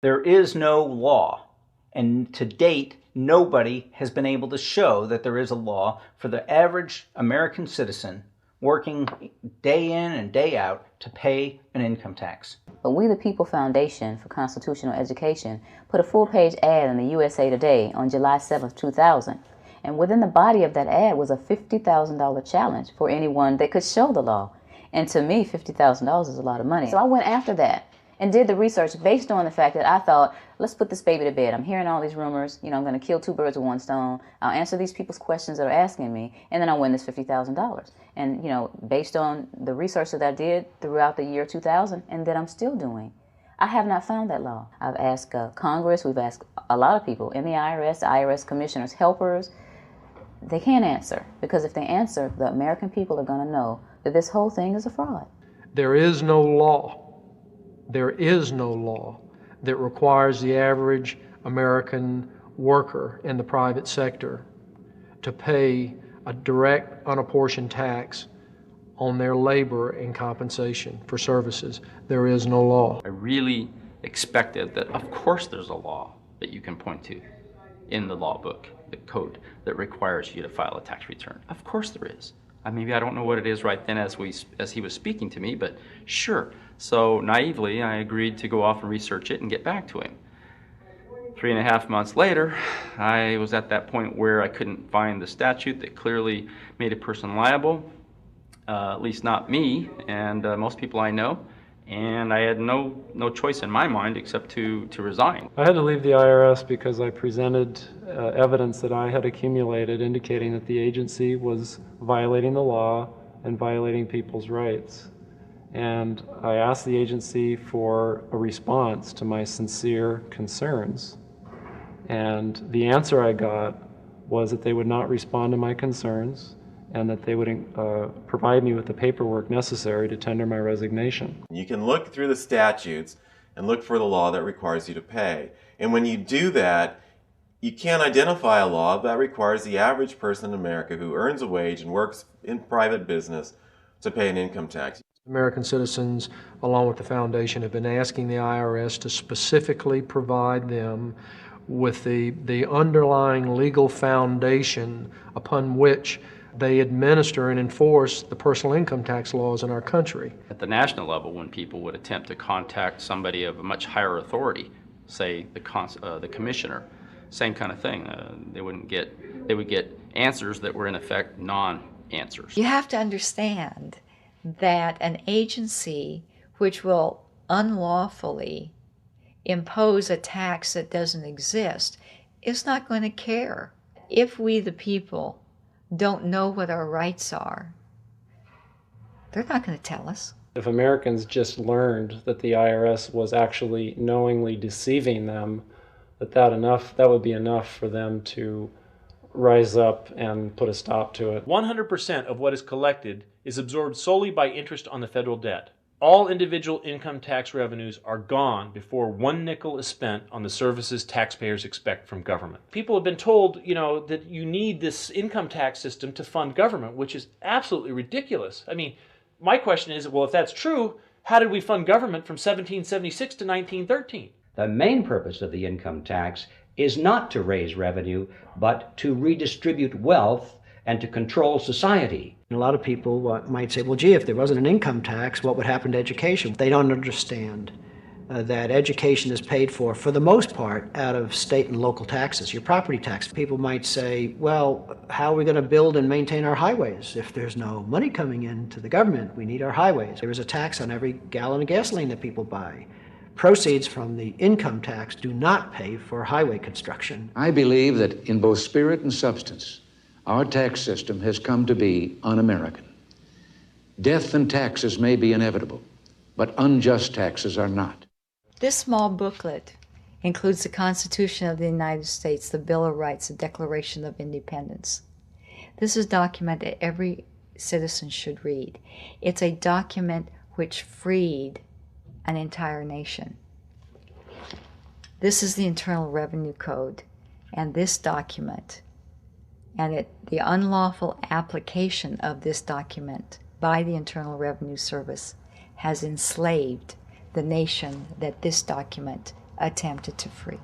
There is no law, and to date, nobody has been able to show that there is a law for the average American citizen working day in and day out to pay an income tax. But We the People Foundation for Constitutional Education put a full-page ad in the USA Today on July 7, 2000. And within the body of that ad was a $50,000 challenge for anyone that could show the law. And to me, $50,000 is a lot of money. So I went after that and did the research based on the fact that I thought, let's put this baby to bed. I'm hearing all these rumors. I'm going to kill two birds with one stone. I'll answer these people's questions that are asking me, and then I'll win this $50,000. And, based on the research that I did throughout the year 2000 and that I'm still doing, I have not found that law. I've asked Congress, we've asked a lot of people in the IRS commissioners, helpers. They can't answer, because if they answer, the American people are going to know that this whole thing is a fraud. There is no law that requires the average American worker in the private sector to pay a direct, unapportioned tax on their labor and compensation for services. There is no law. I really expected that, of course, there's a law that you can point to in the law book, the code that requires you to file a tax return. Of course there is. Maybe I don't know what it is right then as he was speaking to me, but sure. So naively, I agreed to go off and research it and get back to him. 3.5 months later, I was at that point where I couldn't find the statute that clearly made a person liable, at least not me and most people I know, and I had no choice in my mind except to resign. I had to leave the IRS because I presented evidence that I had accumulated indicating that the agency was violating the law and violating people's rights. And I asked the agency for a response to my sincere concerns. And the answer I got was that they would not respond to my concerns and that they would provide me with the paperwork necessary to tender my resignation. You can look through the statutes and look for the law that requires you to pay. And when you do that, you can't identify a law that requires the average person in America who earns a wage and works in private business to pay an income tax. American citizens, along with the foundation, have been asking the IRS to specifically provide them with the underlying legal foundation upon which they administer and enforce the personal income tax laws in our country. At the national level, when people would attempt to contact somebody of a much higher authority, say the commissioner, same kind of thing. They would get answers that were in effect non-answers. You have to understand that an agency which will unlawfully impose a tax that doesn't exist is not going to care. If we, the people, don't know what our rights are, they're not going to tell us. If Americans just learned that the IRS was actually knowingly deceiving them, that would be enough for them to rise up and put a stop to it. 100% of what is collected is absorbed solely by interest on the federal debt. All individual income tax revenues are gone before 1 nickel is spent on the services taxpayers expect from government. People have been told, that you need this income tax system to fund government, which is absolutely ridiculous. My question is, well, if that's true, how did we fund government from 1776 to 1913? The main purpose of the income tax is not to raise revenue, but to redistribute wealth and to control society. A lot of people might say, well, gee, if there wasn't an income tax, what would happen to education? They don't understand that education is paid for the most part, out of state and local taxes, your property tax. People might say, well, how are we going to build and maintain our highways? If there's no money coming into the government, we need our highways. There is a tax on every gallon of gasoline that people buy. Proceeds from the income tax do not pay for highway construction. I believe that in both spirit and substance, our tax system has come to be un-American. Death and taxes may be inevitable, but unjust taxes are not. This small booklet includes the Constitution of the United States, the Bill of Rights, the Declaration of Independence. This is a document that every citizen should read. It's a document which freed an entire nation. This is the Internal Revenue Code, and this document, and the unlawful application of this document by the Internal Revenue Service has enslaved the nation that this document attempted to free.